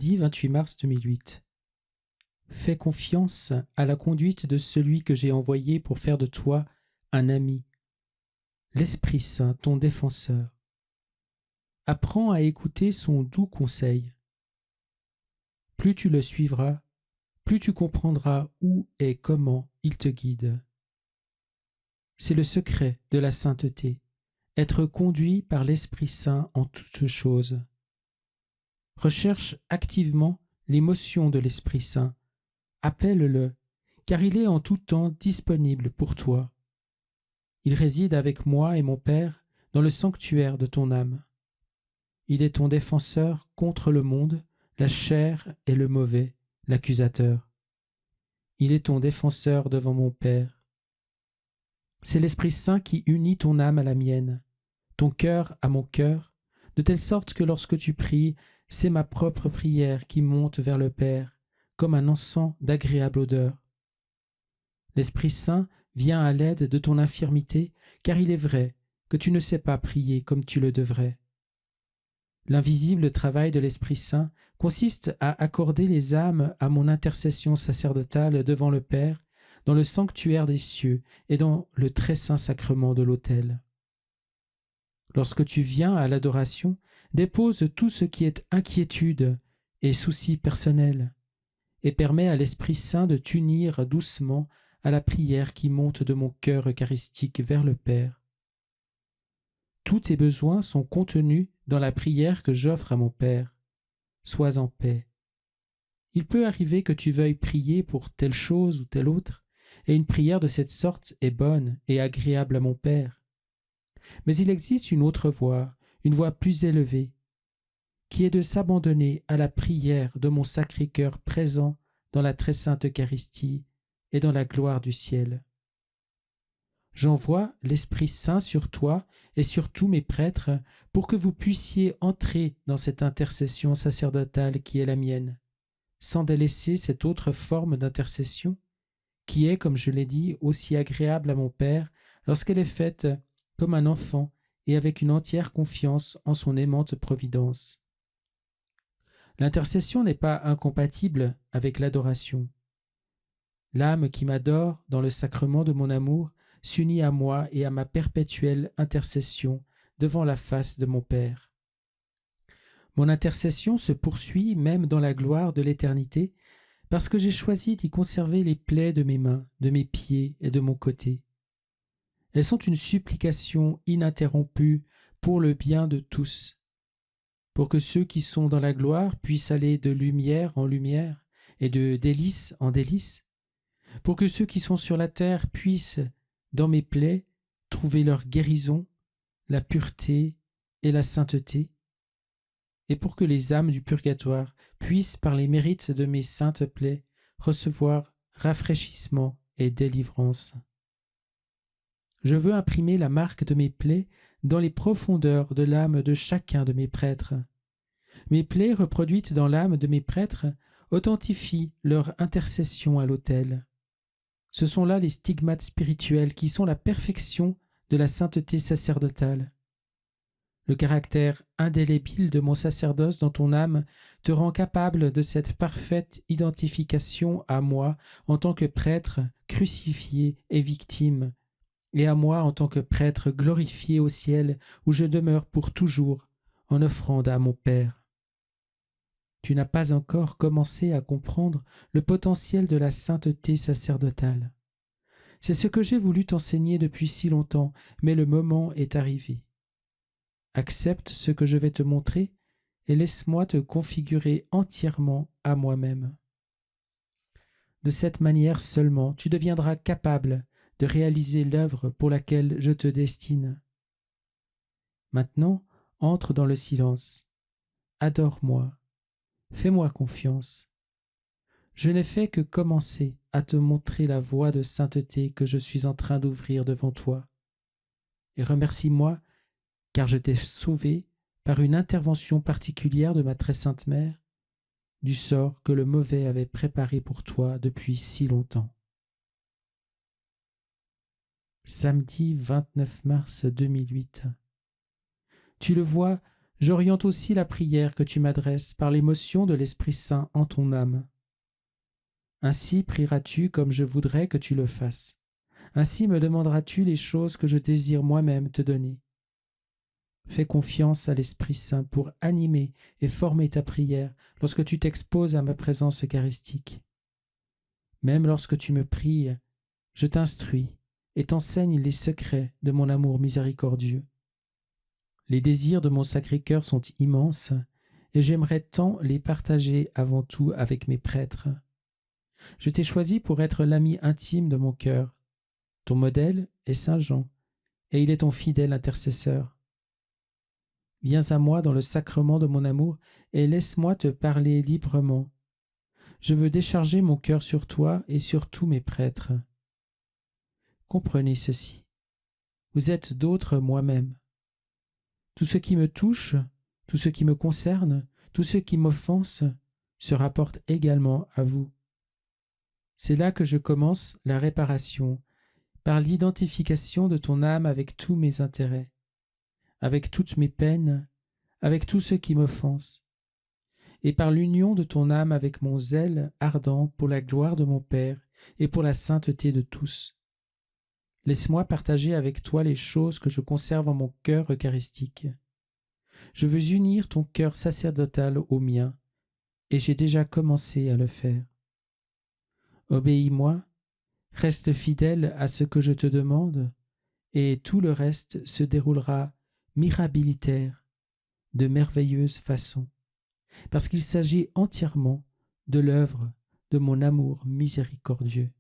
Vendredi 28 mars 2008. Fais confiance à la conduite de celui que j'ai envoyé pour faire de toi un ami, l'Esprit Saint, ton défenseur. Apprends à écouter son doux conseil. Plus tu le suivras, plus tu comprendras où et comment il te guide. C'est le secret de la sainteté, être conduit par l'Esprit Saint en toutes choses. Recherche activement l'émotion de l'Esprit Saint. Appelle-le, car il est en tout temps disponible pour toi. Il réside avec moi et mon Père dans le sanctuaire de ton âme. Il est ton défenseur contre le monde, la chair et le mauvais, l'accusateur. Il est ton défenseur devant mon Père. C'est l'Esprit Saint qui unit ton âme à la mienne, ton cœur à mon cœur, de telle sorte que lorsque tu pries, c'est ma propre prière qui monte vers le Père, comme un encens d'agréable odeur. L'Esprit Saint vient à l'aide de ton infirmité, car il est vrai que tu ne sais pas prier comme tu le devrais. L'invisible travail de l'Esprit Saint consiste à accorder les âmes à mon intercession sacerdotale devant le Père, dans le sanctuaire des cieux et dans le très saint sacrement de l'autel. Lorsque tu viens à l'adoration, dépose tout ce qui est inquiétude et souci personnel, et permets à l'Esprit Saint de t'unir doucement à la prière qui monte de mon cœur eucharistique vers le Père. Tous tes besoins sont contenus dans la prière que j'offre à mon Père. Sois en paix. Il peut arriver que tu veuilles prier pour telle chose ou telle autre, et une prière de cette sorte est bonne et agréable à mon Père. Mais il existe une autre voie, une voie plus élevée, qui est de s'abandonner à la prière de mon Sacré-Cœur présent dans la très sainte Eucharistie et dans la gloire du ciel. J'envoie l'Esprit Saint sur toi et sur tous mes prêtres pour que vous puissiez entrer dans cette intercession sacerdotale qui est la mienne, sans délaisser cette autre forme d'intercession qui est, comme je l'ai dit, aussi agréable à mon Père lorsqu'elle est faite comme un enfant et avec une entière confiance en son aimante providence. L'intercession n'est pas incompatible avec l'adoration. L'âme qui m'adore dans le sacrement de mon amour s'unit à moi et à ma perpétuelle intercession devant la face de mon Père. Mon intercession se poursuit même dans la gloire de l'éternité, parce que j'ai choisi d'y conserver les plaies de mes mains, de mes pieds et de mon côté. Elles sont une supplication ininterrompue pour le bien de tous, pour que ceux qui sont dans la gloire puissent aller de lumière en lumière et de délice en délice, pour que ceux qui sont sur la terre puissent, dans mes plaies, trouver leur guérison, la pureté et la sainteté, et pour que les âmes du purgatoire puissent, par les mérites de mes saintes plaies, recevoir rafraîchissement et délivrance. Je veux imprimer la marque de mes plaies dans les profondeurs de l'âme de chacun de mes prêtres. Mes plaies reproduites dans l'âme de mes prêtres authentifient leur intercession à l'autel. Ce sont là les stigmates spirituels qui sont la perfection de la sainteté sacerdotale. Le caractère indélébile de mon sacerdoce dans ton âme te rend capable de cette parfaite identification à moi en tant que prêtre crucifié et victime, et à moi en tant que prêtre glorifié au ciel où je demeure pour toujours en offrande à mon Père. Tu n'as pas encore commencé à comprendre le potentiel de la sainteté sacerdotale. C'est ce que j'ai voulu t'enseigner depuis si longtemps, mais le moment est arrivé. Accepte ce que je vais te montrer et laisse-moi te configurer entièrement à moi-même. De cette manière seulement, tu deviendras capable de réaliser l'œuvre pour laquelle je te destine. Maintenant, entre dans le silence. Adore-moi. Fais-moi confiance. Je n'ai fait que commencer à te montrer la voie de sainteté que je suis en train d'ouvrir devant toi. Et remercie-moi, car je t'ai sauvé par une intervention particulière de ma très sainte mère, du sort que le mauvais avait préparé pour toi depuis si longtemps. Samedi 29 mars 2008. Tu le vois, j'oriente aussi la prière que tu m'adresses par l'émotion de l'Esprit Saint en ton âme. Ainsi prieras-tu comme je voudrais que tu le fasses. Ainsi me demanderas-tu les choses que je désire moi-même te donner. Fais confiance à l'Esprit Saint pour animer et former ta prière lorsque tu t'exposes à ma présence eucharistique. Même lorsque tu me pries, je t'instruis et t'enseigne les secrets de mon amour miséricordieux. Les désirs de mon Sacré-Cœur sont immenses et j'aimerais tant les partager avant tout avec mes prêtres. Je t'ai choisi pour être l'ami intime de mon cœur. Ton modèle est Saint Jean et il est ton fidèle intercesseur. Viens à moi dans le sacrement de mon amour et laisse-moi te parler librement. Je veux décharger mon cœur sur toi et sur tous mes prêtres. Comprenez ceci. Vous êtes d'autres moi-même. Tout ce qui me touche, tout ce qui me concerne, tout ce qui m'offense se rapporte également à vous. C'est là que je commence la réparation, par l'identification de ton âme avec tous mes intérêts, avec toutes mes peines, avec tout ce qui m'offense, et par l'union de ton âme avec mon zèle ardent pour la gloire de mon Père et pour la sainteté de tous. Laisse-moi partager avec toi les choses que je conserve en mon cœur eucharistique. Je veux unir ton cœur sacerdotal au mien, et j'ai déjà commencé à le faire. Obéis-moi, reste fidèle à ce que je te demande, et tout le reste se déroulera mirabilitaire, de merveilleuse façon, parce qu'il s'agit entièrement de l'œuvre de mon amour miséricordieux.